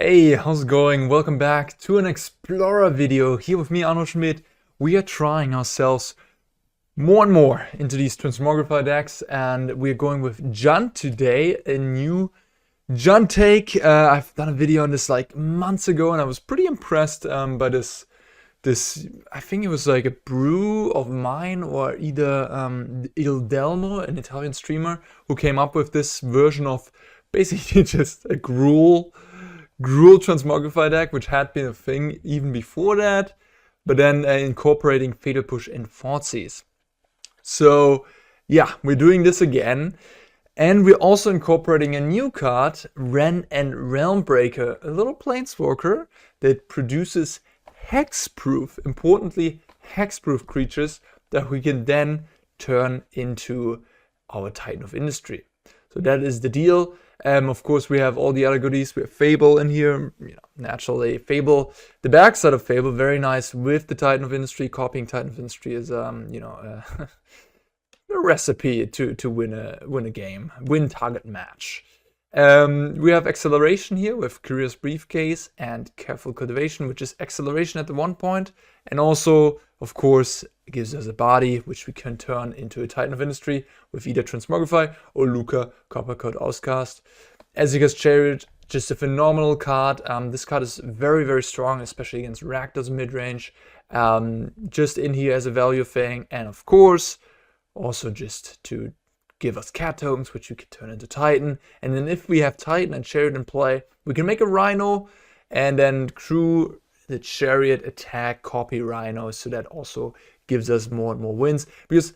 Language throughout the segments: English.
Hey, how's it going? Welcome back to an Explorer video. Here with me, Arno Schmidt. We are trying ourselves more and more into these Transmogrify decks, and we're going with JUND today, a new JUND take. I've done a video on this like months ago, and I was pretty impressed by this. I think it was like a brew of mine, or either Il Delmo, an Italian streamer, who came up with this version of basically just a Gruul Transmogrify deck, which had been a thing even before that, but then incorporating Fatal Push and Thoughtseize. So yeah, we're doing this again, and we're also incorporating a new card, Wrenn and Realmbreaker, a little planeswalker that produces hexproof, importantly hexproof creatures that we can then turn into our Titan of Industry. So that is the deal. Of course, we have all the other goodies. We have Fable in here, naturally. Fable, the backside of Fable, very nice with the Titan of Industry. Copying Titan of Industry is, a recipe to win a game, win target match. We have acceleration here with Courier's Briefcase and Careful Cultivation, which is acceleration at the 1 point, and also, of course, it gives us a body which we can turn into a Titan of Industry with either Transmogrify or Lukka, Coppercoat, Outcast. Esika's Chariot, just a phenomenal card. This card is very, very strong, especially against Rakdos mid-range. Just in here as a value thing, and of course, also just to give us cat tokens, which we can turn into Titan. And then if we have Titan and Chariot in play, we can make a Rhino and then crew the Chariot, attack, copy Rhino, so that also gives us more and more wins. Because,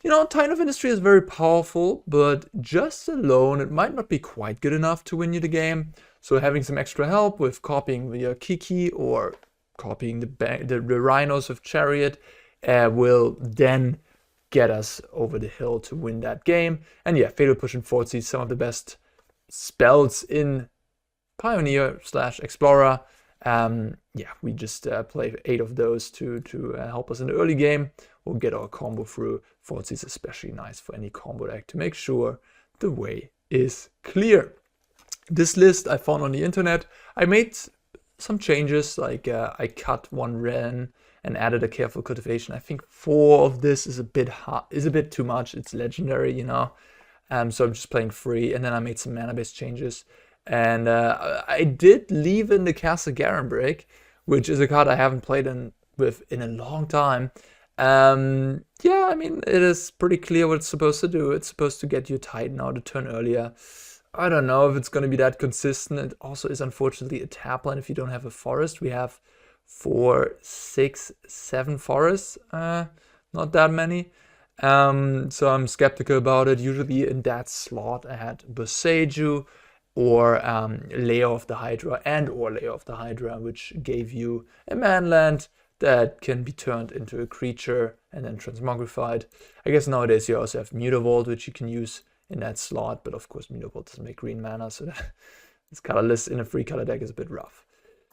Titan of Industry is very powerful, but just alone, it might not be quite good enough to win you the game. So having some extra help with copying via Kiki or copying the Rhinos of Chariot will then get us over the hill to win that game. And yeah, Fatal Push and Thoughtseize, some of the best spells in Pioneer / Explorer. We just play 8 of those to help us in the early game. We'll get our combo through. Thoughtseize is especially nice for any combo deck to make sure the way is clear. This list I found on the internet. I made some changes, like I cut one Wrenn and added a Careful Cultivation. I think 4 of this is a bit too much. It's legendary, so I'm just playing free. And then I made some mana-based changes. And I did leave in the Castle Garenbrig, which is a card I haven't played with in a long time. It is pretty clear what it's supposed to do. It's supposed to get you Titan out a turn earlier. I don't know if it's going to be that consistent. It also is unfortunately a tap line if you don't have a forest. We have 4, 6, 7 forests. Not that many. So I'm skeptical about it. Usually in that slot I had Boseiju or Lair of the Hydra or Lair of the Hydra, which gave you a manland that can be turned into a creature and then transmogrified. I guess nowadays you also have Mutavault, which you can use in that slot, but of course Mutavault doesn't make green mana, so this colorless in a free color deck is a bit rough.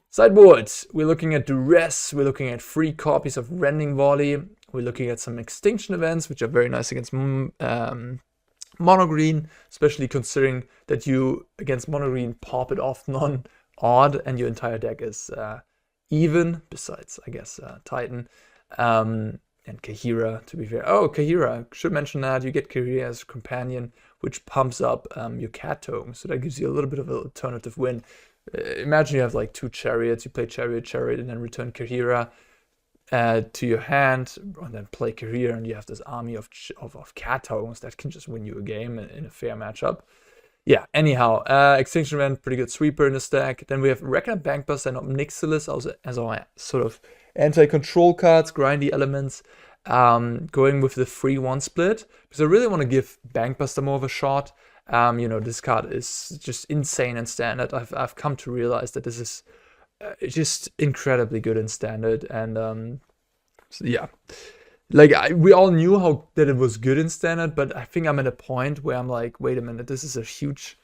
Sideboard, we're looking at Duress, we're looking at 3 copies of Rending Volley, we're looking at some Extinction Events, which are very nice against mono green, especially considering that you against mono green pop it off non-odd and your entire deck is even, besides I guess Titan and Kaheera, to be fair. Oh, Kaheera, should mention that you get Kaheera as a companion, which pumps up your cat token, so that gives you a little bit of an alternative win. Imagine you have like 2 chariots, you play Chariot, and then return Kaheera to your hand, and then play Courier, and you have this army of cat tokens that can just win you a game in a fair matchup. Yeah, anyhow, Extinction Event, pretty good sweeper in the stack. Then we have Reckoner Bankbuster and Ob Nixilis also as our sort of anti-control cards, grindy elements, going with the 3-1 split, because I really want to give Bankbuster more of a shot. This card is just insane in standard. I've come to realize that this is just incredibly good in standard, and so yeah, we all knew that it was good in standard, but I think I'm at a point where I'm like, wait a minute, this is a huge,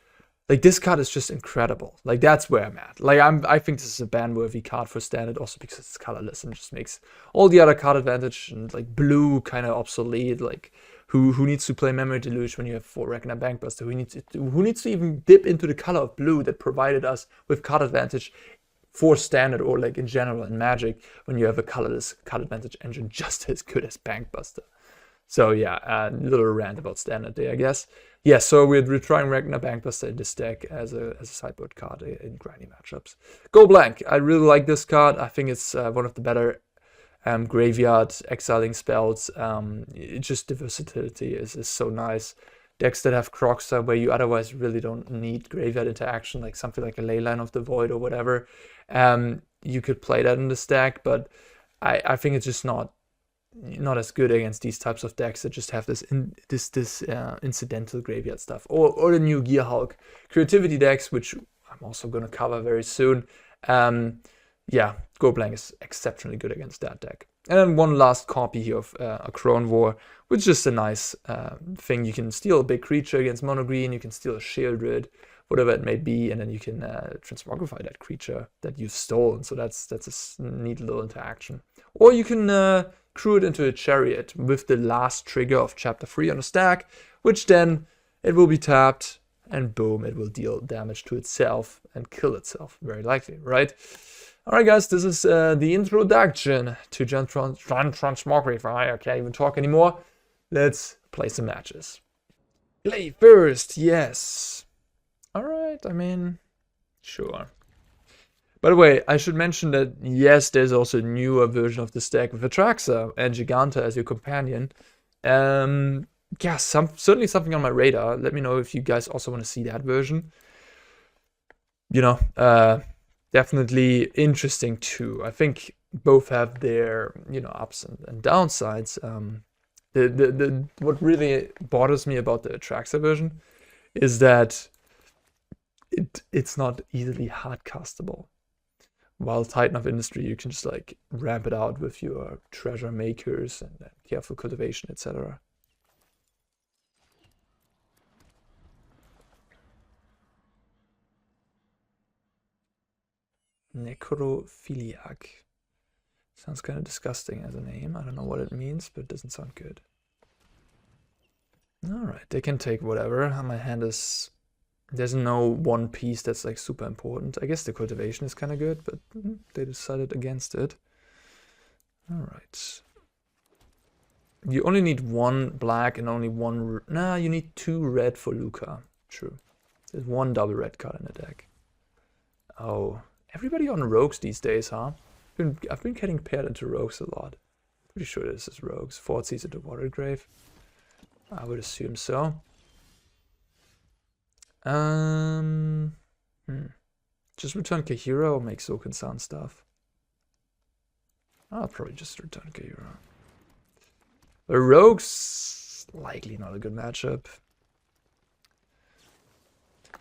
this card is just incredible. That's where I'm at. I think this is a ban-worthy card for standard, also because it's colorless and just makes all the other card advantage and blue kind of obsolete. Who needs to play Memory Deluge when you have 4 Reckoner Bankbuster? Who needs to even dip into the color of blue that provided us with card advantage for standard or like in general in Magic when you have a colorless card advantage engine just as good as Bankbuster? So yeah, a little rant about standard there, I guess. Yeah, so we're trying Reckoner Bankbuster in this deck as a sideboard card in grindy matchups. Go Blank. I really like this card. I think it's one of the better graveyard exiling spells. Just the versatility is so nice. Decks that have Croxa where you otherwise really don't need graveyard interaction, like something like a Leyline of the Void or whatever, you could play that in this deck, but I think it's just not as good against these types of decks that just have this incidental graveyard stuff, or the new Gear Hulk creativity decks, which I'm also going to cover very soon. Yeah, Go Blank is exceptionally good against that deck. And then one last copy here of Akroan War, which is just a nice thing. You can steal a big creature against mono green, you can steal a Shieldred, whatever it may be, and then you can transmogrify that creature that you've stolen. So that's a neat little interaction. Or you can crew it into a Chariot with the last trigger of Chapter 3 on the stack, which then it will be tapped, and boom, it will deal damage to itself and kill itself, very likely, right? Alright guys, this is the introduction to Transmogrify. I can't even talk anymore. Let's play some matches. Play first, yes. Alright, I mean, sure. By the way, I should mention that, yes, there's also a newer version of this deck with Atraxa and Giganta as your companion. Yeah, certainly something on my radar. Let me know if you guys also want to see that version. You know, definitely interesting too. I think both have their, you know, ups and downsides. What really bothers me about the Atraxa version is that it's not easily hard castable. While Titan of Industry, you can just like ramp it out with your treasure makers and careful cultivation, etc. Necrophiliac. Sounds kind of disgusting as a name. I don't know what it means, but it doesn't sound good. Alright, they can take whatever. My hand is... There's no one piece that's like super important. I guess the cultivation is kind of good, but they decided against it. Alright. You only need 1 black and only 1... Nah, you need 2 red for Lukka. True. There's 1 double red card in the deck. Oh... Everybody on rogues these days, huh? I've been getting paired into rogues a lot. Pretty sure this is rogues. Thoughtseize into Watergrave. I would assume so. Just return Kaheera or make Sokenzan stuff? I'll probably just return Kaheera. But rogues, likely not a good matchup.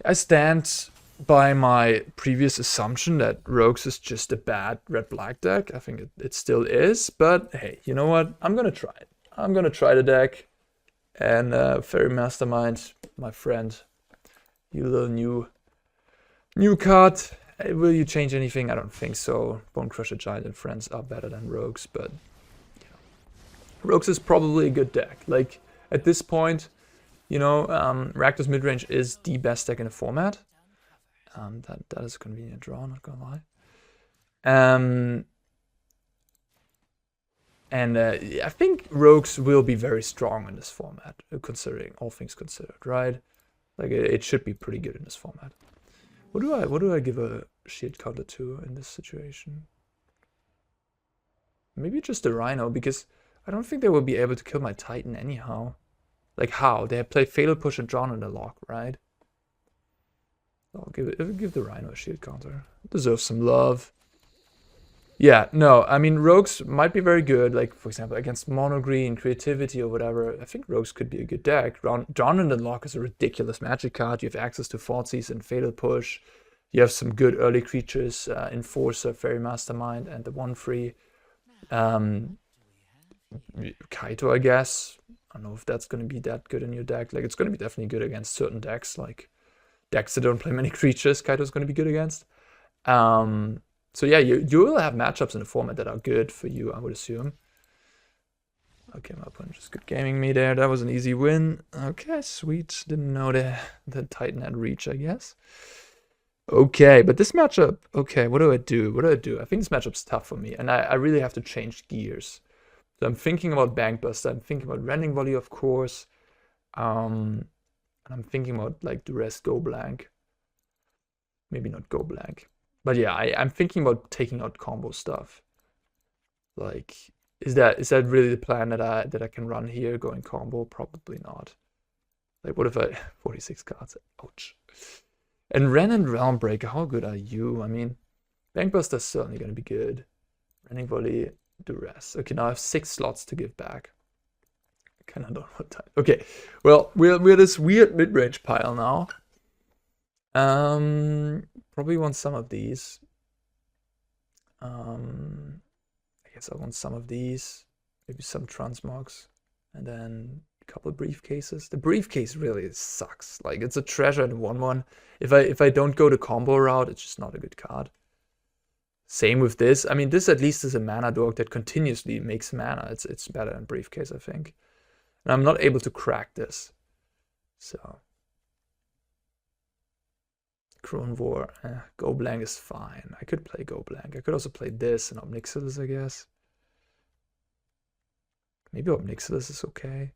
I stand by my previous assumption that Rogues is just a bad red-black deck. I think it still is, but hey, you know what? I'm gonna try it. I'm gonna try the deck. And Fairy Mastermind, my friend, you little new card. Will you change anything? I don't think so. Bone Crusher Giant and friends are better than Rogues, but you know, Rogues is probably a good deck. Like at this point, you know, Rakdos midrange is the best deck in the format. That is a convenient draw, not gonna lie. I think Rogues will be very strong in this format, considering all things considered, right? Like it should be pretty good in this format. What do I give a shield counter to in this situation? Maybe just the Rhino, because I don't think they will be able to kill my Titan anyhow. Like how? They have played Fatal Push and drawn in the lock, right? I'll give the Rhino a shield counter. It deserves some love. Yeah, no, I mean, Rogues might be very good, like, for example, against Mono Green, Creativity, or whatever. I think Rogues could be a good deck. Drawn in the Lock is a ridiculous magic card. You have access to Thoughtseize and Fatal Push. You have some good early creatures, Enforcer, Fairy Mastermind, and the 1/3. Kaito, I guess. I don't know if that's going to be that good in your deck. Like, it's going to be definitely good against certain decks, like decks that don't play many creatures. Kaito's going to be good against. So yeah, you will have matchups in the format that are good for you, I would assume. Okay, my opponent just good gaming me there. That was an easy win. Okay, sweet. Didn't know the Titan had reach, I guess. Okay, but this matchup, okay, what do I do? What do I do? I think this matchup's tough for me, and I really have to change gears. So I'm thinking about Bankbuster, I'm thinking about Rending Volley, of course. And I'm thinking about like Duress Go Blank. Maybe not Go Blank. But yeah, I'm thinking about taking out combo stuff. Like, is that really the plan that I can run here, going combo? Probably not. Like, what if I 46 cards? Ouch. And Wrenn and Realmbreaker, how good are you? I mean, Bankbuster's certainly gonna be good. Rending Volley, Duress. Okay, now I have 6 slots to give back. I kinda don't know what time. Okay, well, we're this weird mid-range pile now. Probably want some of these. I guess I want some of these. Maybe some transmogs. And then a couple of briefcases. The briefcase really sucks. Like, it's a treasure in 1/1. If I don't go the combo route, it's just not a good card. Same with this. I mean, this at least is a mana dork that continuously makes mana. It's better than briefcase, I think. And I'm not able to crack this. So Akroan War, Go Blank is fine. I could play Go Blank. I could also play this and Ob Nixilis, I guess. Maybe Ob Nixilis is okay.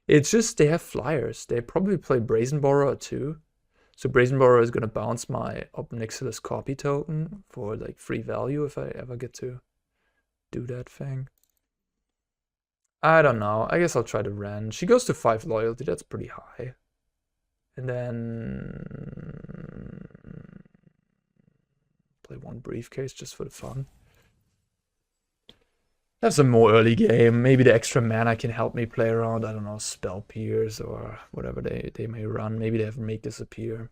It's just they have flyers. They probably play Brazen Borrower too. So Brazen Borrower is gonna bounce my Ob Nixilis copy token for like free value if I ever get to do that thing. I don't know. I guess I'll try to Wrenn. She goes to 5 loyalty. That's pretty high. And then play 1 briefcase just for the fun. Have some more early game. Maybe the extra mana can help me play around, I don't know, Spell Pierce or whatever they may run. Maybe they have Make Disappear.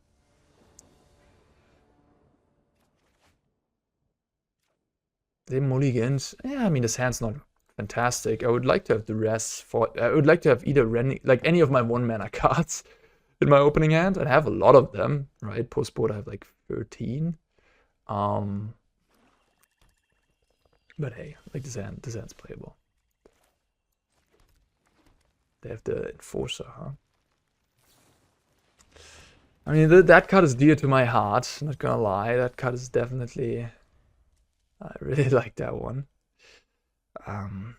They mulligans. Yeah, I mean, this hand's not fantastic. I would like to have the rest for. I would like to have either like any of my 1 mana cards in my opening hand. I have a lot of them, right? Post board I have like 13. But hey, like this hand's playable. They have the Enforcer, huh? I mean, that card is dear to my heart, not gonna lie. That card is definitely... I really like that one. Had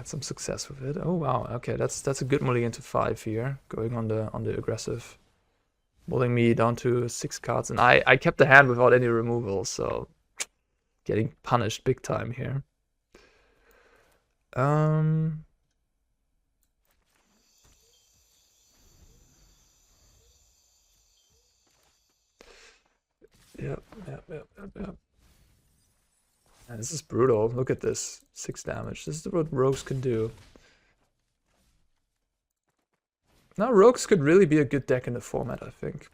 some success with it. Oh wow, okay, that's a good mulligan to 5 here, going on the aggressive, mulling me down to 6 cards, and I kept the hand without any removal, so getting punished big time here. Yep. And this is brutal. Look at this. 6 damage. This is what rogues can do. Now rogues could really be a good deck in the format, I think.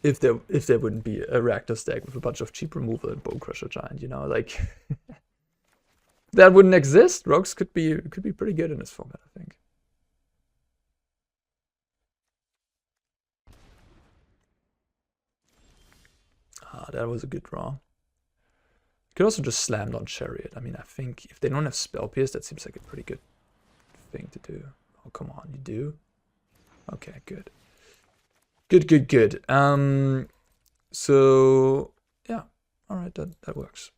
If there wouldn't be a Rakdos deck with a bunch of cheap removal and Bone Crusher Giant, you know, like that wouldn't exist. Rogues could be pretty good in this format, I think. Ah, that was a good draw. Could also just slam on Chariot. I mean, I think if they don't have Spell Pierce, that seems like a pretty good thing to do. Oh, come on, you do? Okay, good. Good. So yeah, all right, that works.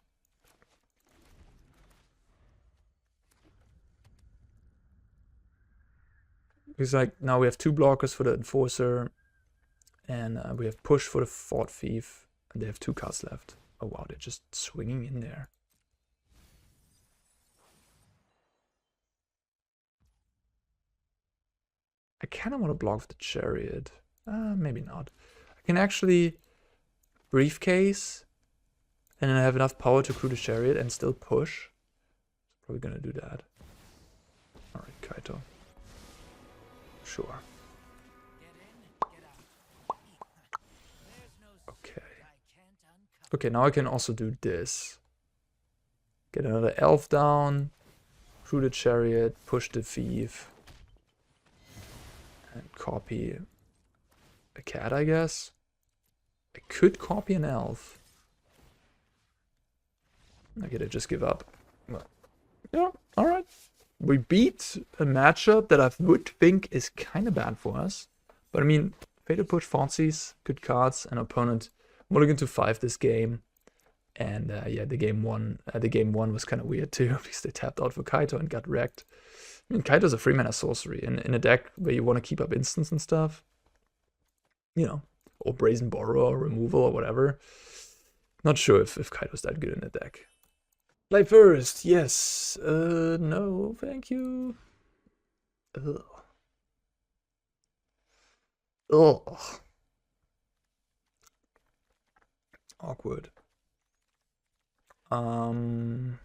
Because like now we have 2 blockers for the Enforcer, and we have Push for the Thought Thief, and they have 2 cards left. Oh wow, they're just swinging in there. I kind of want to block with the Chariot. Maybe not. I can actually Briefcase, and then I have enough power to crew the Chariot and still push. Probably gonna do that. Alright, Kaito. Sure. Okay, now I can also do this. Get another elf down, crew the Chariot, push the Thief, and copy a cat, I guess. I could copy an elf. Okay, I just give up. Well, Yeah, alright. We beat a matchup that I would think is kind of bad for us. But I mean, Fatal Push, Thoughtseize, good cards, and opponent mulligan to 5 this game. And yeah, the game one was kind of weird too, because they tapped out for Kaito and got wrecked. I mean, Kaito's a 3-mana sorcery in a deck where you want to keep up instants and stuff. You know, or Brazen Borrow or removal or whatever. Not sure if Kaito's that good in the deck. Play first, yes. No, thank you. Ugh. Ugh. Awkward. Yikes.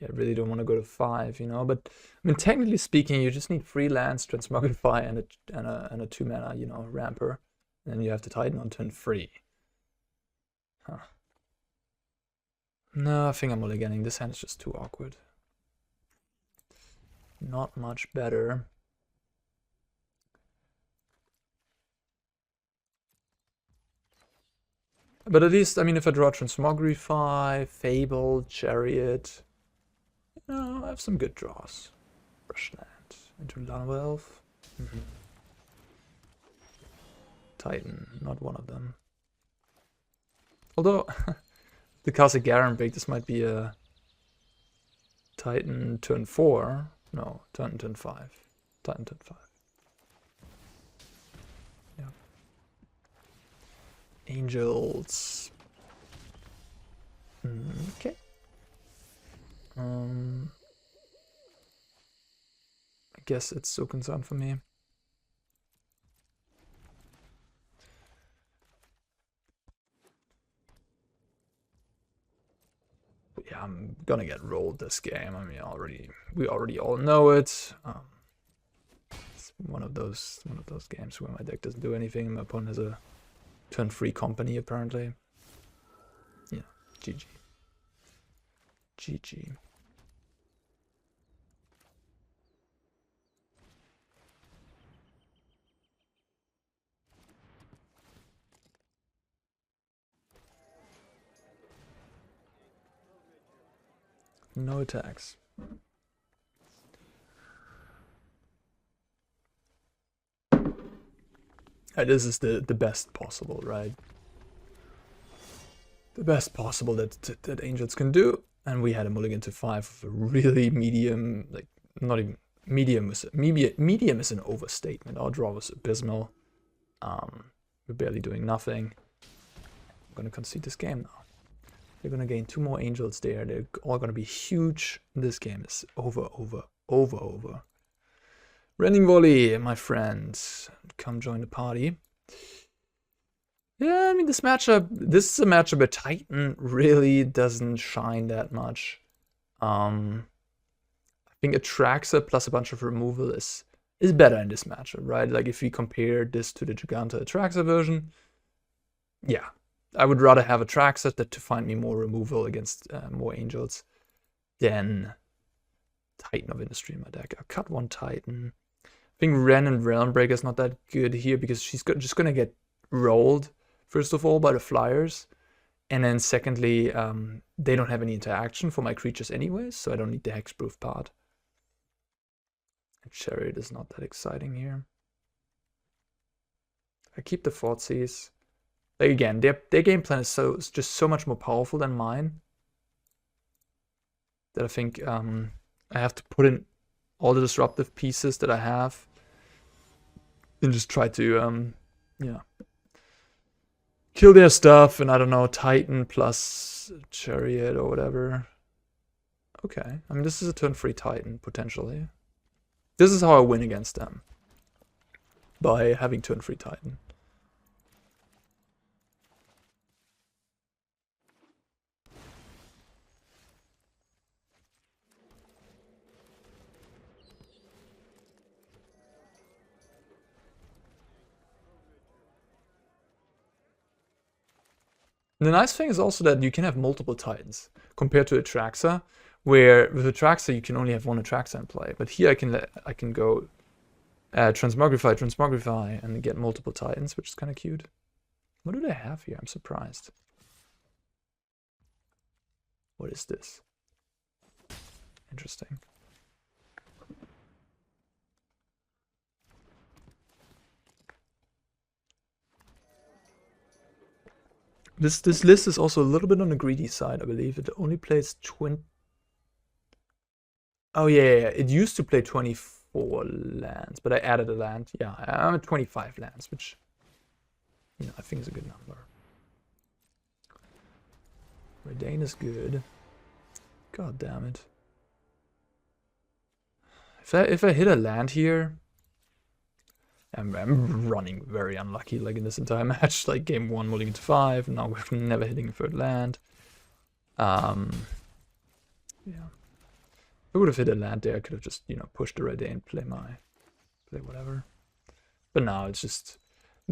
I really don't want to go to 5, you know. But I mean, technically speaking, you just need 3 lands, Transmogrify, and a 2-mana, you know, ramper, and then you have to Titan on turn 3. Huh. No, I think I'm mulliganing. This hand is just too awkward. Not much better. But at least, I mean, if I draw Transmogrify, Fable, Chariot, you know, I have some good draws. Brushland into Llanowar Wastes. Titan, not one of them. Although, the Castle Garenbrig, this might be a Titan turn 4. No, Titan turn 5. Titan turn 5. Yeah. Angels. Okay. I guess it's Sokenzan for me. Yeah, I'm gonna get rolled this game. I mean, we already all know it. It's one of those games where my deck doesn't do anything. My opponent has a turn 3 company apparently. Yeah, GG. GG. No attacks. This is the best possible, right? The best possible that Angels can do. And we had a mulligan to 5 of a really medium, like, not even, medium is an overstatement. Our draw was abysmal. We're barely doing nothing. I'm gonna concede this game now. They're gonna gain 2 more Angels there. They're all gonna be huge. This game is over. Rending Volley, my friends, come join the party. Yeah, I mean, this is a matchup where Titan really doesn't shine that much. I think Atraxa plus a bunch of removal is better in this matchup, right? Like, if we compare this to the Giganta Atraxa version, yeah, I would rather have Atraxa to find me more removal against more Angels than Titan of Industry in my deck. I'll cut 1 Titan. I think Wrenn and Realmbreaker is not that good here because she's just gonna get rolled, first of all, by the Flyers. And then secondly, they don't have any interaction for my creatures anyways, so I don't need the hexproof part. And Chariot is not that exciting here. I keep the Thoughtseize. Like, again, their game plan is just so much more powerful than mine that I think I have to put in all the disruptive pieces that I have and just try to yeah, kill their stuff. And I don't know, Titan plus Chariot or whatever. Okay, I mean, this is a turn 3 Titan potentially. This is how I win against them, by having turn 3 Titan. The nice thing is also that you can have multiple Titans compared to Atraxa, where with Atraxa you can only have 1 Atraxa in play. But here I can go Transmogrify, and get multiple Titans, which is kind of cute. What do they have here? I'm surprised. What is this? Interesting. This list is also a little bit on the greedy side, I believe. It only plays 20. Oh yeah, it used to play 24 lands, but I added a land. Yeah, I'm at 25 lands, which, you know, I think is a good number. Redain is good. God damn it. If I hit a land here, I'm running very unlucky, like in this entire match. Like game 1 moving into 5, now we're never hitting a third land. Yeah. If I would have hit a land there, I could have just, you know, pushed the Redain, play whatever. But now it's just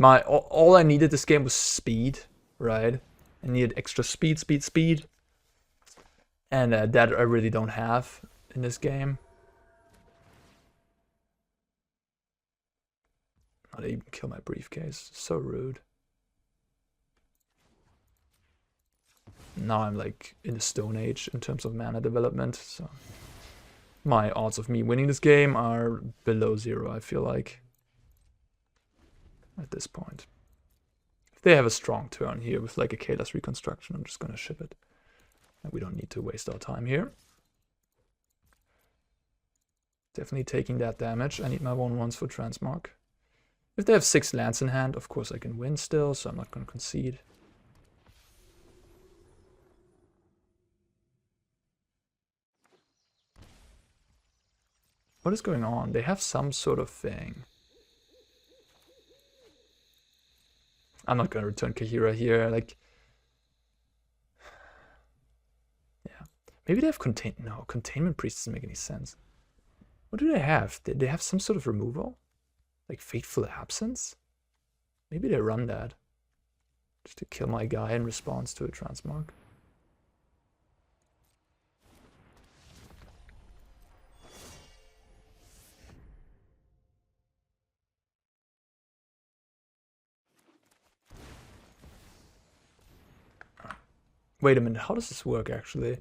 all I needed this game was speed, right? I needed extra speed. And that I really don't have in this game. Oh, they even kill my briefcase. So rude. Now I'm like in the Stone Age in terms of mana development, so my odds of me winning this game are below 0, I feel like, at this point. If they have a strong turn here with like a Kayla's Reconstruction, I'm just gonna ship it. And we don't need to waste our time here. Definitely taking that damage. I need my 1/1s for Transmog. If they have 6 lands in hand, of course I can win still, so I'm not going to concede. What is going on? They have some sort of thing. I'm not going to return Kaheera here, like... Yeah. Maybe they have No, Containment Priest doesn't make any sense. What do they have? They have some sort of removal? Like Fateful Absence? Maybe they run that. Just to kill my guy in response to a Transmog. Wait a minute, how does this work actually?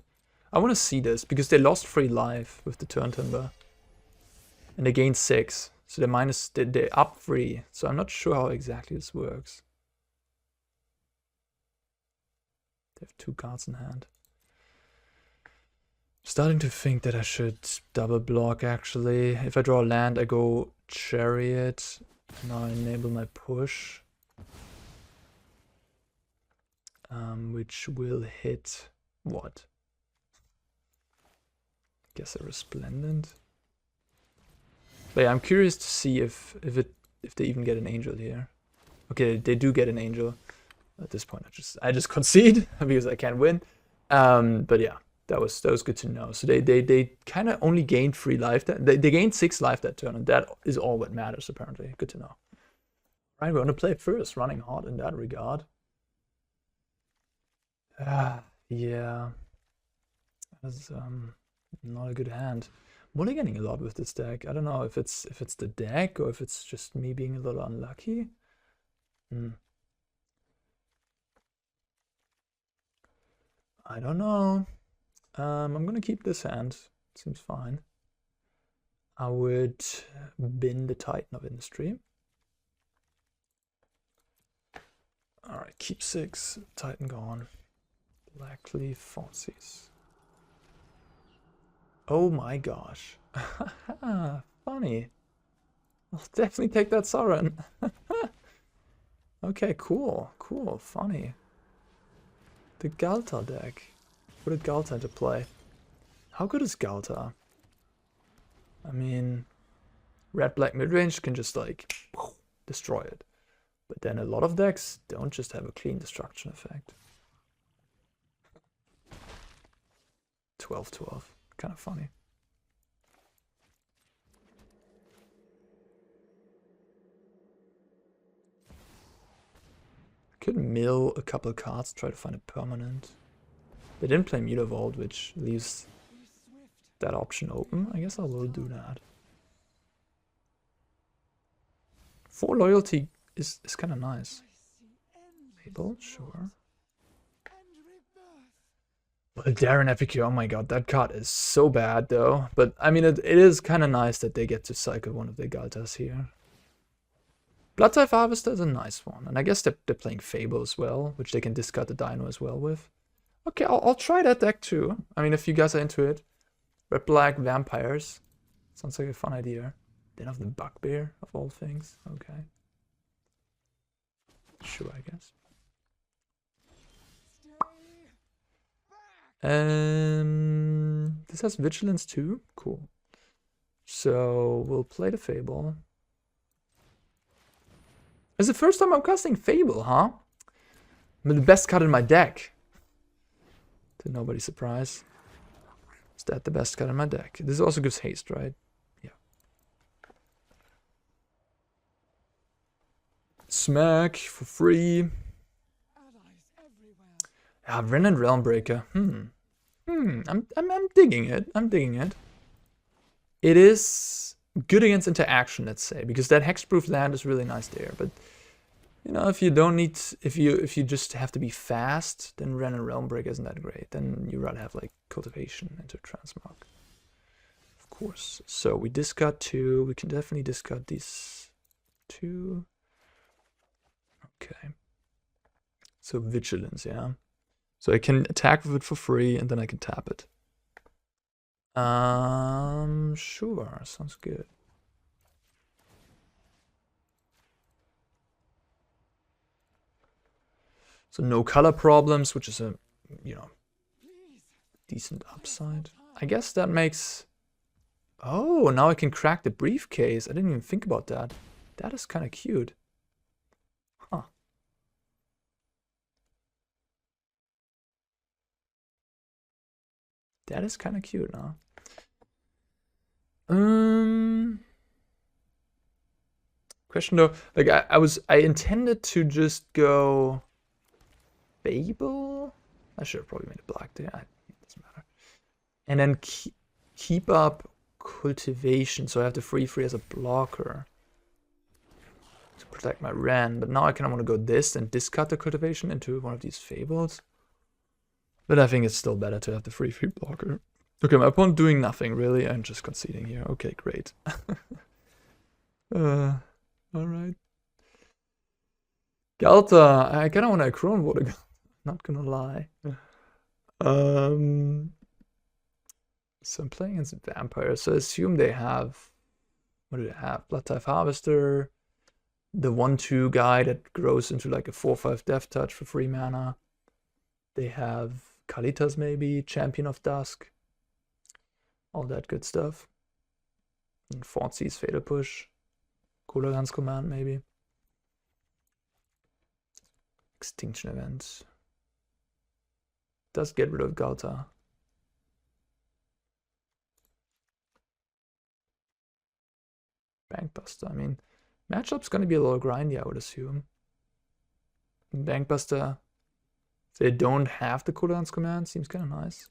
I want to see this, because they lost 3 life with the Turn Timber. And they gained 6. So they're up 3. So I'm not sure how exactly this works. They have 2 cards in hand. Starting to think that I should double block actually. If I draw a land, I go Chariot. Now I enable my push. Which will hit what? Guess a Resplendent. But yeah, I'm curious to see if they even get an angel here. Okay, they do get an angel. At this point, I just concede because I can't win. But yeah, that was good to know. So they kind of only gained 3 life. They gained 6 life that turn, and that is all that matters apparently. Good to know. Right, we're gonna play first, running hot in that regard. Yeah, that's not a good hand. Mulliganing a lot with this deck. I don't know if it's the deck or if it's just me being a little unlucky. I don't know. I'm gonna keep this hand. Seems fine. I would bin the Titan of Industry. Alright, keep 6. Titan gone. Blackcleave Thoughtseize. Oh my gosh. Funny. I'll definitely take that Sovereign. Okay, cool. Cool. Funny. The Galta deck. What did Galta to play? How good is Galta? I mean, red-black midrange can just like destroy it. But then a lot of decks don't just have a clean destruction effect. 12-12. Kind of funny. Could mill a couple of cards, try to find a permanent. They didn't play Mutavault, which leaves that option open. I guess I will do that. 4 loyalty is kind of nice. Fable, sure. Well, Darren Epic, oh my god, that card is so bad though. But I mean, it is kind of nice that they get to cycle one of the Galtas here. Blood-type Harvester is a nice one, and I guess they're playing Fable as well, which they can discard the Dino as well with. Okay, I'll try that deck too. I mean, if you guys are into it. Red Black Vampires. Sounds like a fun idea. Then have the Bugbear, of all things. Okay. Sure, I guess. This has Vigilance too. Cool. So we'll play the Fable. It's the first time I'm casting Fable, huh? I'm the best card in my deck. To nobody's surprise. Is that the best card in my deck? This also gives haste, right? Yeah. Smack for free. Yeah, Wrenn and Realmbreaker. I'm digging it. I'm digging it. It is good against interaction, let's say, because that hexproof land is really nice there. But you know, if you don't need, if you just have to be fast, then Wrenn and Realmbreaker isn't that great. Then you rather have like cultivation into transmog, of course. So we discard 2. We can definitely discard these 2. Okay. So vigilance, yeah. So I can attack with it for free, and then I can tap it. Sure, sounds good. So no color problems, which is a, you know, decent upside. I guess that makes... Oh, now I can crack the briefcase. I didn't even think about that. That is kind of cute. Huh. That is kind of cute, huh? Question though, like I intended to just go Fable. I should have probably made it black there. It doesn't matter. And then keep up cultivation, so I have the free as a blocker to protect my Wrenn. But now I kind of want to go this and discard the cultivation into one of these Fables. But I think it's still better to have the free blocker. Okay, my opponent doing nothing really. I'm just conceding here. Okay, great. All right. Galta, I kind of want to Akroan War. Not gonna lie. So I'm playing against vampires. So I assume they have, what do they have? Blood-type Harvester, the 1/2 guy that grows into like a 4/5 Death Touch for free mana. They have Kalitas maybe, Champion of Dusk, all that good stuff. And Thoughtseize, Fatal Push, Courier Command maybe. Extinction Event. Does get rid of Galta. Bankbuster. I mean, matchup's gonna be a little grindy, I would assume. Bankbuster, if they don't have the cooldown's command, seems kind of nice.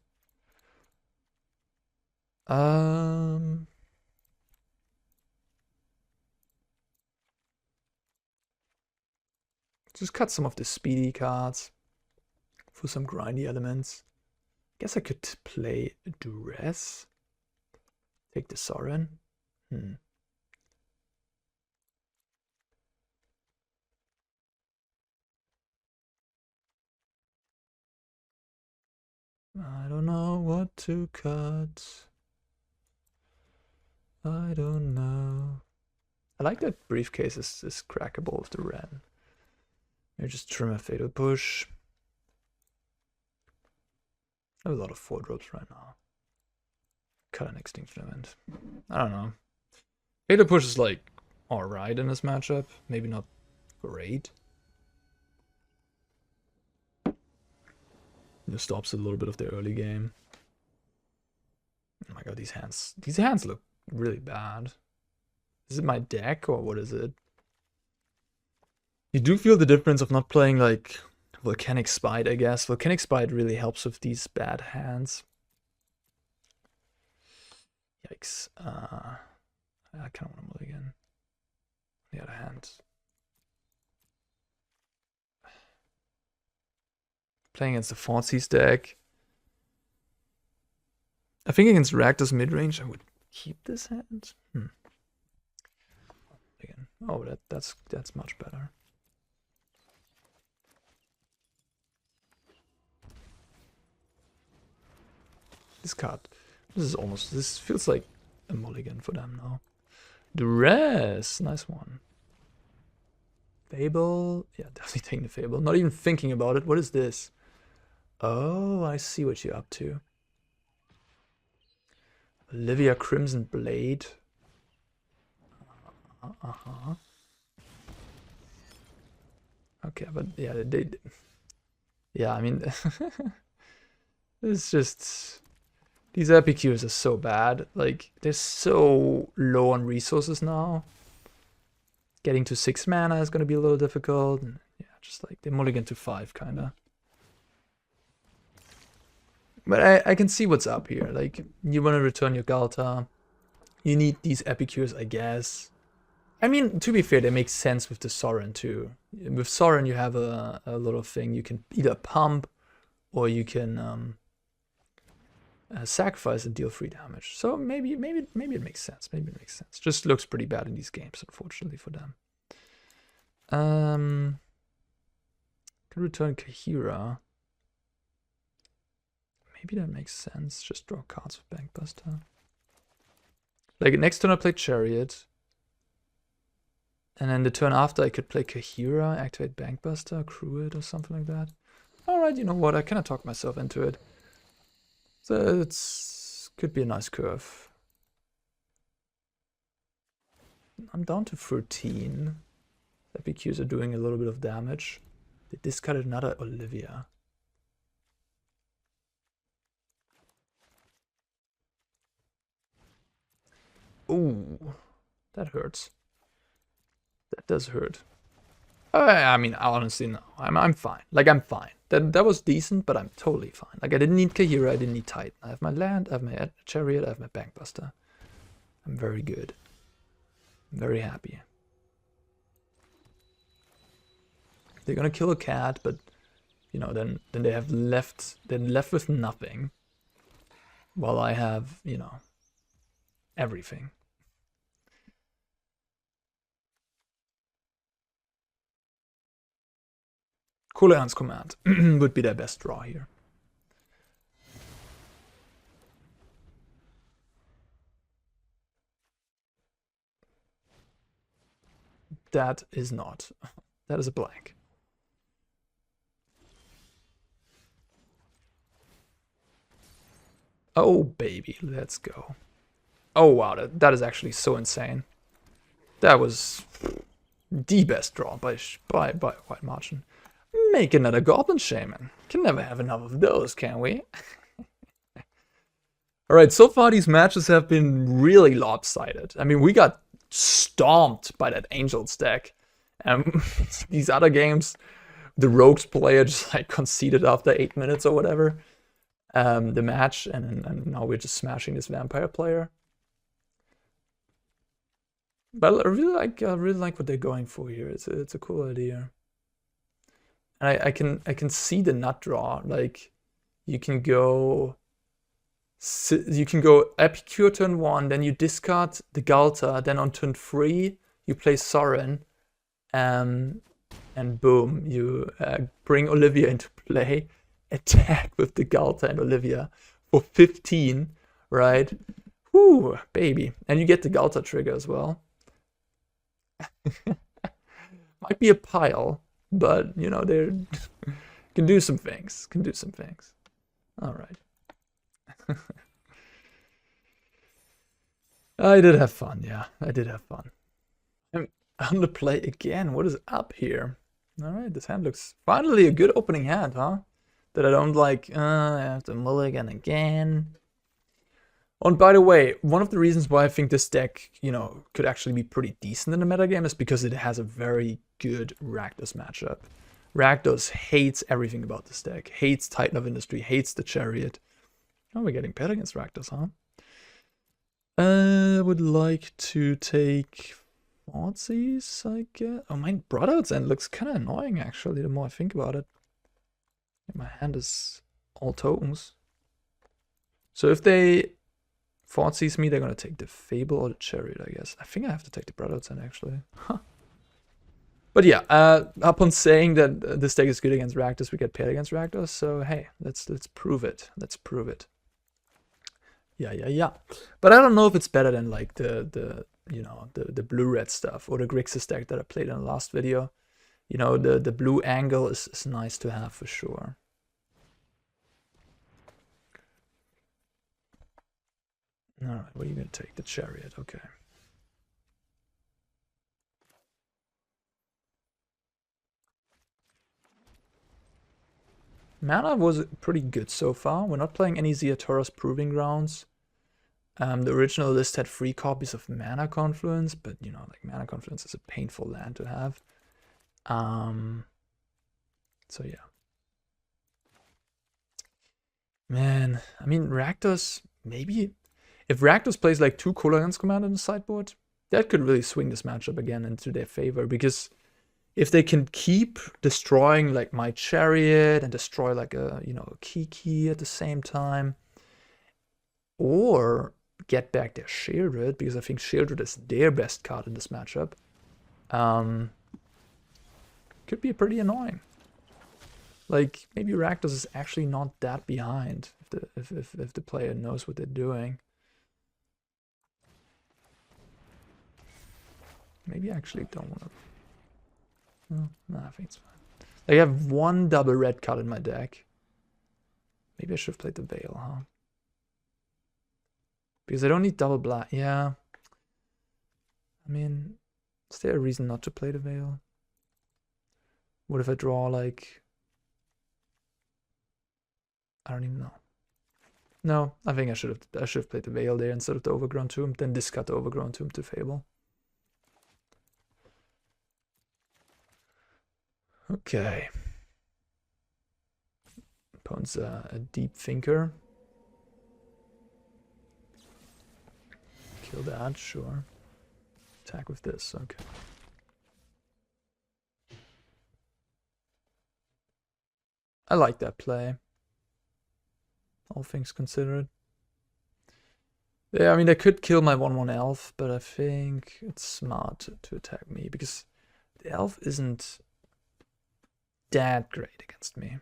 Just cut some of the speedy cards for some grindy elements. Guess I could play Duress. Take the Sorin. I don't know what to cut. I don't know. I like that Briefcase is crackable with the Wrenn. Maybe just trim a Fatal Push. I have a lot of 4-drops right now. Cut an Extinction Event. I don't know. Fatal Push is like alright in this matchup. Maybe not great. It stops a little bit of the early game. Oh my god, these hands look really bad. Is it my deck or what is it? You do feel the difference of not playing like Volcanic Spite, I guess. Volcanic Spite really helps with these bad hands. Yikes. I kind of want to mulligan. On the other hand, playing against the Thoughtseize deck. I think against Rakdos mid-range, I would keep this hand. Again. Oh, that's much better. This card, this feels like a mulligan for them now. Duress, nice one. Fable, yeah, definitely taking the Fable. Not even thinking about it. What is this? Oh, I see what you're up to. Olivia Crimson Blade. Okay, but yeah, yeah, I mean, it's just, these epicures are so bad. Like, they're so low on resources now. Getting to 6 mana is gonna be a little difficult. And yeah, just like they mulligan to 5 kinda. But I can see what's up here. Like, you want to return your Galta. You need these epicures, I guess. I mean, to be fair, they make sense with the Sorin too. With Sorin, you have a little thing. You can either pump or you can sacrifice and deal 3 damage. So maybe it makes sense. Maybe it makes sense. Just looks pretty bad in these games, unfortunately for them. Can return Kaheera. Maybe that makes sense. Just draw cards with Bankbuster. Like, next turn I play Chariot. And then the turn after I could play Kaheera, activate Bankbuster, accrue it or something like that. Alright, you know what? I kind of talked myself into it. So it's could be a nice curve. I'm down to 13. Epicures are doing a little bit of damage. They discarded another Olivia. Ooh, that hurts. That does hurt. I mean, honestly, no. I'm fine. Like, I'm fine. That was decent, but I'm totally fine. Like, I didn't need Kaheera, I didn't need Titan. I have my land, I have my Chariot, I have my Bankbuster. I'm very good. I'm very happy. They're gonna kill a cat, but you know, then they have left with nothing. While I have, you know, everything. Courier's Command would be their best draw here. That is not. That is a blank. Oh, baby, let's go. Oh, wow, that is actually so insane. That was the best draw by a wide margin. Make another Goblin Shaman. Can never have enough of those, can we? Alright, so far these matches have been really lopsided. I mean, we got stomped by that Angels deck. And these other games, the Rogues player just like conceded after 8 minutes or whatever. The match, and now we're just smashing this Vampire player. But I really like what they're going for here. It's a cool idea. And I can see the nut draw. Like, you can go Epicure turn 1, then you discard the Galta, then on turn 3 you play Sorin, and boom, you bring Olivia into play, attack with the Galta and Olivia for 15, right? Whoo, baby. And you get the Galta trigger as well. Might be a pile, but you know, they can do some things. All right. I did have fun, yeah. I did have fun. I'm on the play again. What is up here? All right, this hand looks finally a good opening hand, huh? That I don't like, I have to mulligan again. Oh, and by the way, one of the reasons why I think this deck, you know, could actually be pretty decent in the metagame is because it has a very good Rakdos matchup. Rakdos hates everything about this deck. Hates Titan of Industry, hates the Chariot. Oh, we're getting better against Rakdos, huh? I would like to take Thoughtseize, I guess. Oh, my Brothers End looks kind of annoying, actually, the more I think about it. My hand is all tokens. So if they Thoughtseize me, they're gonna take the Fable or the Chariot, I guess. I think I have to take the Brothouts actually. Huh. But yeah, upon saying that this deck is good against Rakdos, we get paired against Rakdos. So hey, let's prove it. Let's prove it. Yeah. But I don't know if it's better than like the blue-red stuff or the Grixis deck that I played in the last video. You know, the blue angle is nice to have for sure. Alright, what are you gonna take? The Chariot, okay. Mana was pretty good so far. We're not playing any Ziatora's Proving Grounds. The original list had 3 copies of Mana Confluence, but you know, like Mana Confluence is a painful land to have. So yeah. Man, I mean Rakdos, maybe if Rakdos plays like 2 Kolaghan's Command on the sideboard, that could really swing this matchup again into their favor, because if they can keep destroying like my Chariot and destroy like a, you know, Kiki at the same time, or get back their Shieldred, because I think Shieldred is their best card in this matchup, could be pretty annoying. Like maybe Rakdos is actually not that behind if the player knows what they're doing. Maybe I actually don't want to. No, I think it's fine. I have 1 double red card in my deck. Maybe I should have played the Veil, huh? Because I don't need double black. Yeah. I mean, is there a reason not to play the Veil? What if I draw like... I don't even know. No, I think I should have played the Veil there instead of the Overgrown Tomb, then discard the Overgrown Tomb to Fable. Okay. Opponent's a deep thinker. Kill that, sure. Attack with this, okay. I like that play. All things considered. Yeah, I mean, they could kill my 1/1 elf, but I think it's smart to attack me, because the elf isn't that great against me.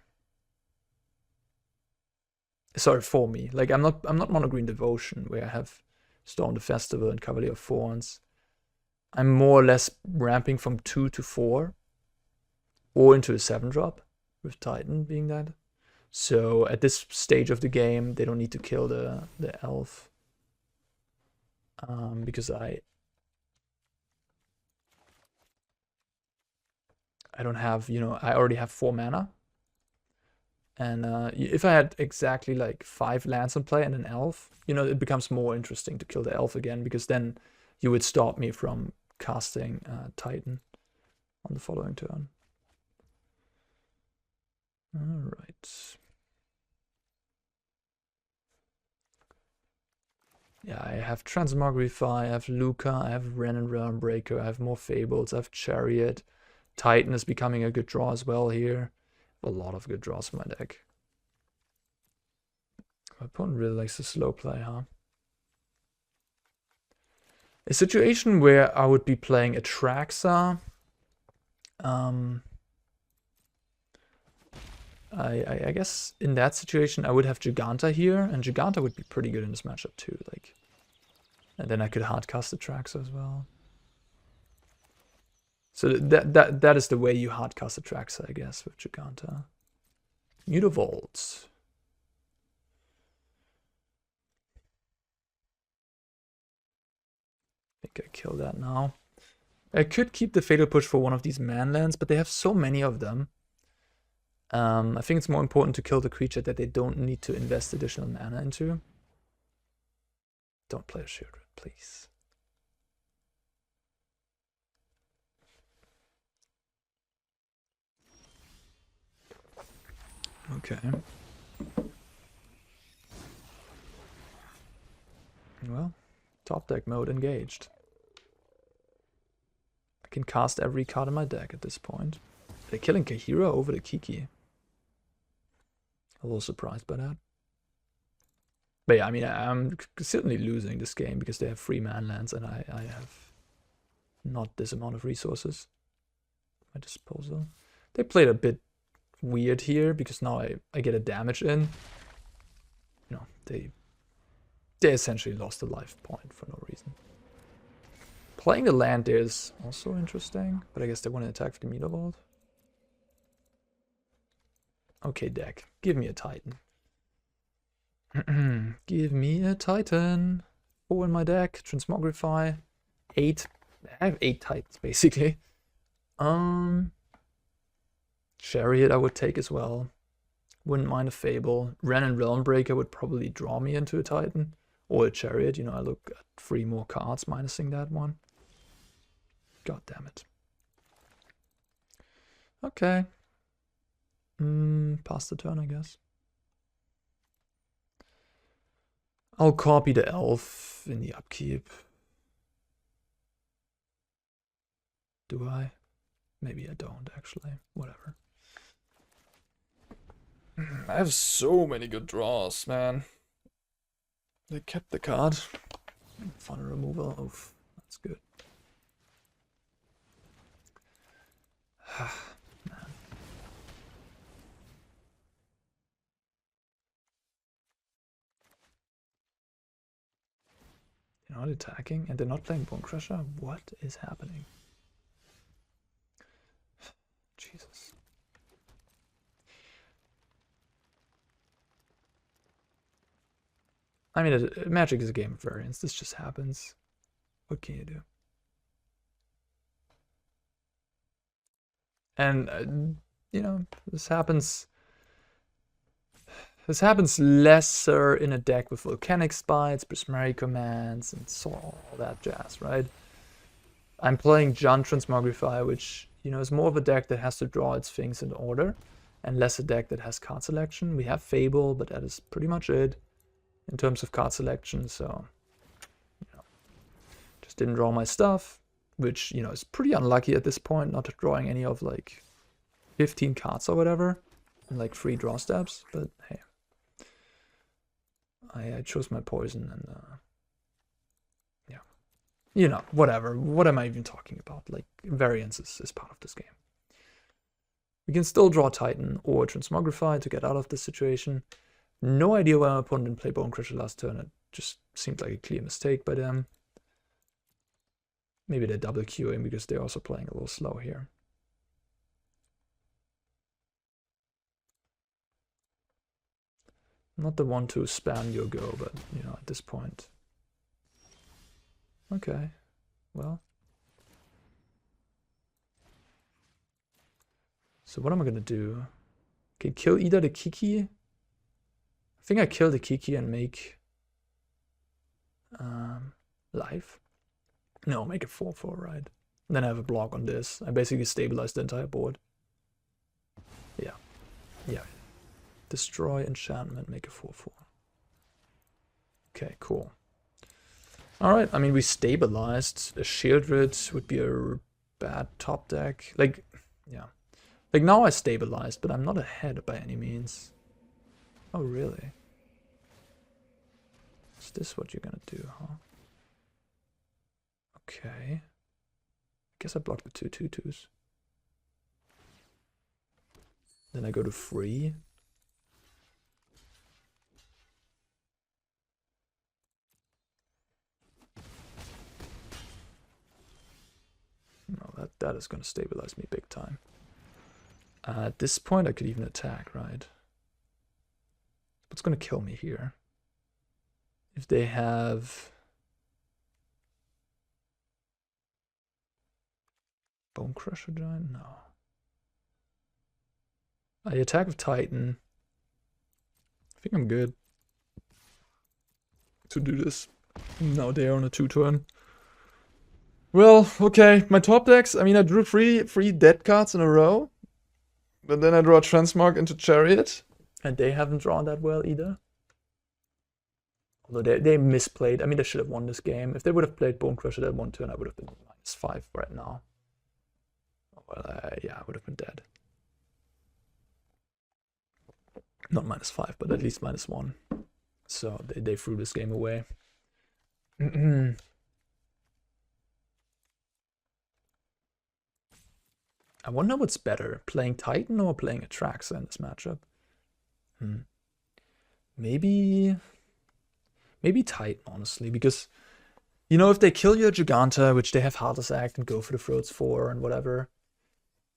Sorry, for me. Like I'm not Mono Green Devotion, where I have Storm the Festival and Cavalier of Thorns. I'm more or less ramping from 2 to 4, or into a 7-drop, with Titan being that. So at this stage of the game, they don't need to kill the elf, because I don't have, you know, I already have 4 mana. And if I had exactly like 5 lands in play and an elf, you know, it becomes more interesting to kill the elf again, because then you would stop me from casting Titan on the following turn. Alright. Yeah, I have Transmogrify, I have Lukka, I have Wrenn and Realmbreaker, I have more Fables, I have Chariot. Titan is becoming a good draw as well here. A lot of good draws in my deck. My opponent really likes the slow play, huh? A situation where I would be playing Atraxa. I guess in that situation I would have Giganta here, and Giganta would be pretty good in this matchup too. Like, and then I could hardcast Atraxa as well. So that is the way you hardcast Atraxa, I guess, with Giganta. Mutavault. I think I kill that now. I could keep the Fatal Push for one of these manlands, but they have so many of them. I think it's more important to kill the creature that they don't need to invest additional mana into. Don't play a Shieldred, please. Okay. Well, top deck mode engaged. I can cast every card in my deck at this point. They're killing Kaheera over the Kiki. A little surprised by that. But yeah, I mean, I'm certainly losing this game because they have 3 manlands and I have not this amount of resources at my disposal. They played a bit weird here because now I get a damage in. You know, they essentially lost a life point for no reason. Playing the land there is also interesting, but I guess they want to attack for the meter vault. Okay, deck, give me a Titan. Give me a Titan. 4 in my deck, Transmogrify. 8. I have 8 Titans basically. Chariot I would take as well. Wouldn't mind a Fable. Wrenn and Realmbreaker would probably draw me into a Titan. Or a Chariot, you know, I look at 3 more cards minusing that one. God damn it. Okay. Pass the turn, I guess. I'll copy the elf in the upkeep. Do I? Maybe I don't, actually. Whatever. I have so many good draws, man. They kept the card. Fun removal. Oof, that's good. Man. They're not attacking and they're not playing Bone Crusher? What is happening? Jesus. I mean, Magic is a game of variance. This just happens. What can you do? And, you know, this happens lesser in a deck with Volcanic Spites, Prismari Commands, and so all that jazz, right? I'm playing JUND Transmogrify, which, you know, is more of a deck that has to draw its things in order, and less a deck that has card selection. We have Fable, but that is pretty much it in terms of card selection, so, you know, just didn't draw my stuff, which, you know, is pretty unlucky at this point, not drawing any of, like, 15 cards or whatever, and, like, 3 draw steps, but, hey. I chose my poison, and, yeah. You know, whatever. What am I even talking about? Like, variance is part of this game. We can still draw Titan or Transmogrify to get out of this situation. No idea why my opponent didn't play Bone Crusher last turn. It just seemed like a clear mistake by them. Maybe they're double queuing because they're also playing a little slow here. Not the one to spam your go, but, you know, at this point. Okay, well. So what am I gonna do? Okay, kill either the Kiki. I think I kill the Kiki and make life. No, make it 4/4, right? And then I have a block on this. I basically stabilize the entire board. Yeah. Yeah. Destroy enchantment, make a 4/4. Okay, cool. Alright, I mean, we stabilized. A Shieldred would be a bad top deck. Like, yeah. Like, now I stabilized, but I'm not ahead by any means. Oh, really? Is this what you're gonna do, huh? Okay. I guess I blocked the 2/2/2s. Then I go to 3. No, that is going to stabilize me big time. At this point, I could even attack, right? What's going to kill me here? If they have Bone Crusher Giant? No. I attack with Titan. I think I'm good to do this. Now they're on a 2-turn. Well, okay, my top decks, I mean, I drew three dead cards in a row. But then I draw Transmog into Chariot. And they haven't drawn that well either. Although they misplayed. I mean, they should have won this game. If they would have played Bone Crusher that 1 turn, I would have been -5 right now. Well, yeah, I would have been dead. Not -5, but at least -1. So they threw this game away. I wonder what's better, playing Titan or playing Atraxa in this matchup. Maybe Titan, honestly, because, you know, if they kill your Giganta, which they have Heartless Act and go for the Throats 4 and whatever,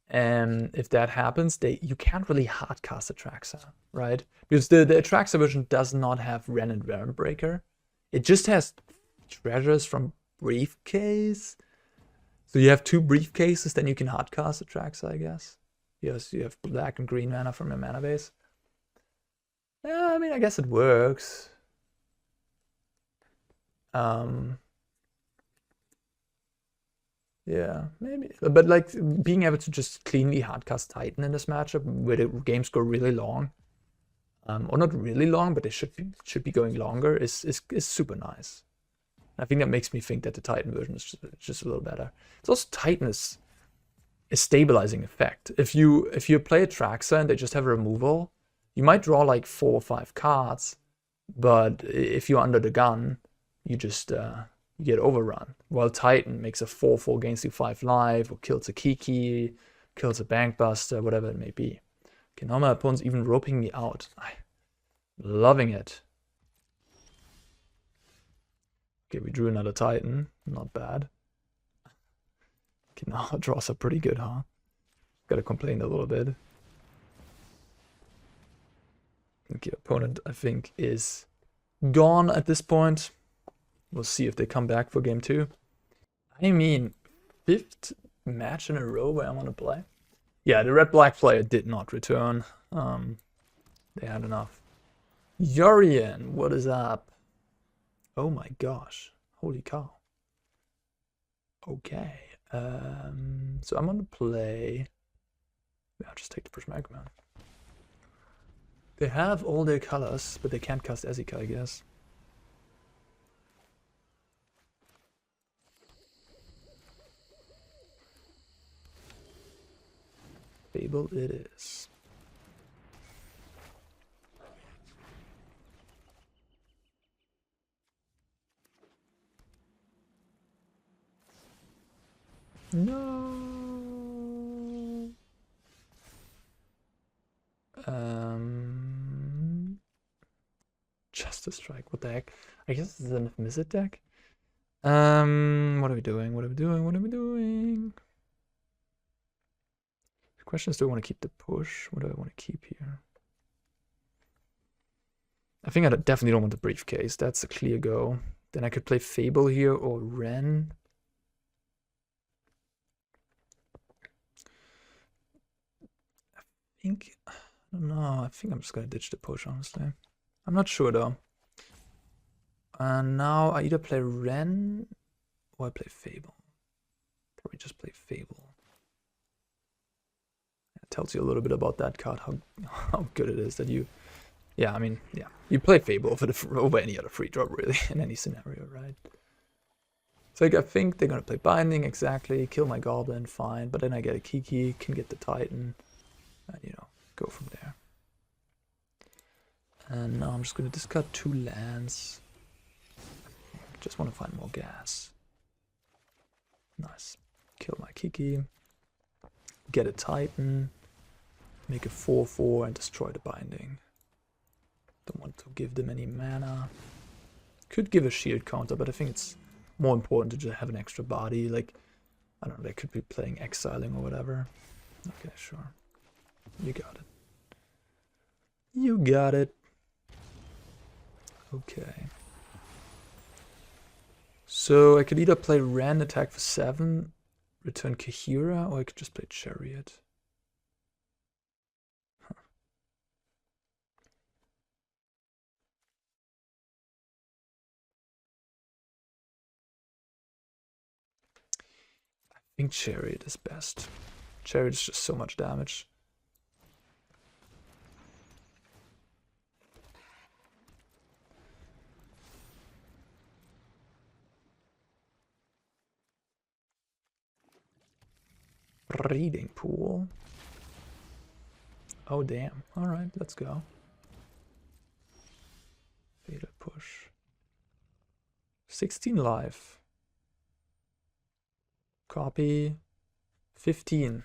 and if that happens, you can't really hardcast Atraxa, right? Because the Atraxa version does not have Wrenn and Realmbreaker. It just has treasures from Briefcase. So you have 2 Briefcases, then you can hardcast Atraxa, I guess. Yes, you have black and green mana from your mana base. Yeah, I mean, I guess it works. Yeah, maybe. But like being able to just cleanly hardcast Titan in this matchup where the games go really long, or not really long, but they should be going longer, is super nice. I think that makes me think that the Titan version is just a little better. It's also Titan is a stabilizing effect. If you play Atraxa and they just have a removal, you might draw like 4 or 5 cards, but if you're under the gun, you just you get overrun. While Titan makes a 4/4 gains you 5 life, or kills a Kiki, kills a Bankbuster, whatever it may be. Okay, now my opponent's even roping me out. I'm loving it. Okay, we drew another Titan. Not bad. Okay, now our draws are pretty good, huh? Gotta complain a little bit. Okay, opponent, I think, is gone at this point. We'll see if they come back for game 2. I mean, 5th match in a row where I want to play. Yeah, the red-black player did not return. They had enough. Yorian, what is up? Oh my gosh. Holy cow. Okay. So I'm gonna play... Yeah, I'll just take the Prismatic Man. They have all their colors, but they can't cast Esika, I guess. Fable it is. No. Justice Strike, what the heck? I guess this is a Mizzet deck. What are we doing? What are we doing? What are we doing? The question is, do I want to keep the push? What do I want to keep here? I think I definitely don't want the Briefcase. That's a clear go. Then I could play Fable here or Wrenn. I don't know. I think I'm just gonna ditch the push, honestly. I'm not sure though. And now I either play Wrenn or I play Fable. Probably just play Fable. It tells you a little bit about that card, how good it is that you... Yeah, I mean, yeah. You play Fable over any other free drop, really, in any scenario, right? So like, I think they're gonna play Binding, exactly, kill my Goblin, fine, but then I get a Kiki, can get the Titan, and, you know, go from there. And now I'm just gonna discard 2 lands. Just want to find more gas. Nice. Kill my Kiki. Get a Titan. Make a 4/4 and destroy the Binding. Don't want to give them any mana. Could give a shield counter, but I think it's more important to just have an extra body. Like, I don't know, they could be playing Exiling or whatever. Okay, sure. You got it. You got it. Okay. So I could either play Wrenn, attack for 7, return Kaheera, or I could just play Chariot. Huh. I think Chariot is best. Chariot is just so much damage. Reading pool. Oh damn. Alright, let's go. Beta 16 life. Copy. 15.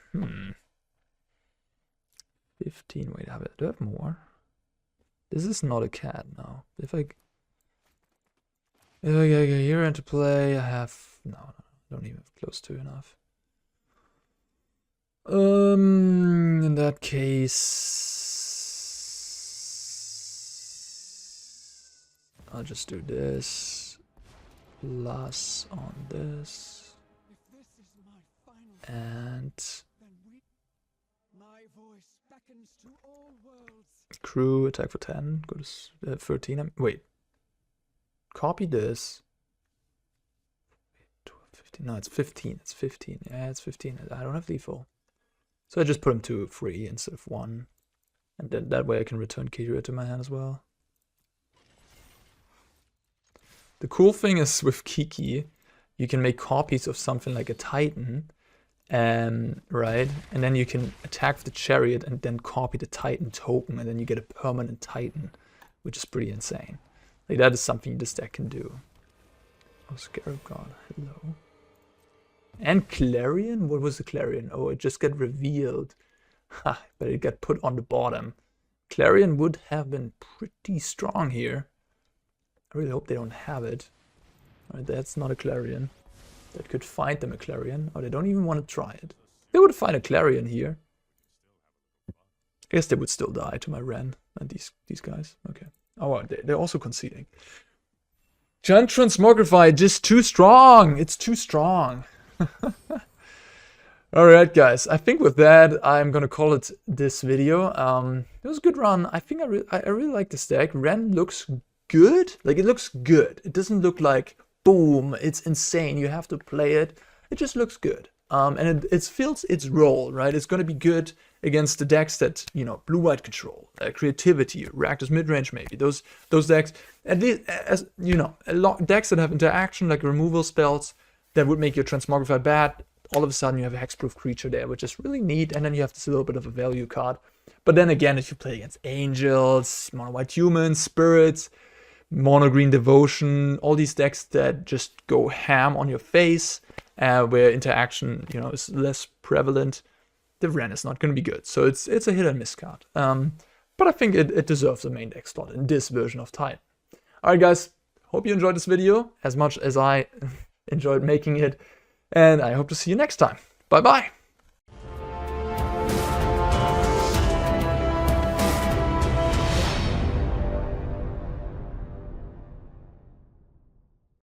15. Wait, do I have more? This is not a cat now. If I get Kaheera into play, I have... No, I don't even have close to enough. In that case, I'll just do this. Plus on this. And... Crew, attack for 10, go to 13. Wait. Copy this. 15. No, it's 15. It's 15. Yeah, it's 15. I don't have lethal. So I just put him to 3 instead of 1. And then that way I can return Kaheera to my hand as well. The cool thing is with Kiki, you can make copies of something like a Titan. Right, and then you can attack with the Chariot and then copy the Titan token, and then you get a permanent Titan, which is pretty insane. Like, that is something this deck can do. Oh, Scarab God, hello. And Clarion? What was the Clarion? Oh, it just got revealed. Ha, but it got put on the bottom. Clarion would have been pretty strong here. I really hope they don't have it. Alright, that's not a Clarion. That could find them a Clarion. Oh, they don't even want to try it. They would find a Clarion here. I guess they would still die to my Wrenn and these guys. Okay. Oh, well, they're also conceding. JUND Transmogrify, just too strong. It's too strong. Alright, guys. I think with that, I'm going to call it this video. It was a good run. I think I really like this deck. Wrenn looks good. Like, it looks good. It doesn't look like... boom, it's insane, you have to play it. It just looks good. And it fills its role, right? It's going to be good against the decks that, you know, blue-white control, creativity, Rakdos midrange maybe. Those decks, at least, as you know, decks that have interaction, like removal spells, that would make your Transmogrify bad. All of a sudden you have a hexproof creature there, which is really neat, and then you have this little bit of a value card. But then again, if you play against angels, mono-white humans, spirits, mono-green devotion, all these decks that just go ham on your face, where interaction, you know, is less prevalent, the Wrenn is not going to be good. So it's a hit and miss card. But I think it deserves a main deck slot in this version of Titan. Alright guys, hope you enjoyed this video as much as I enjoyed making it, and I hope to see you next time. Bye bye!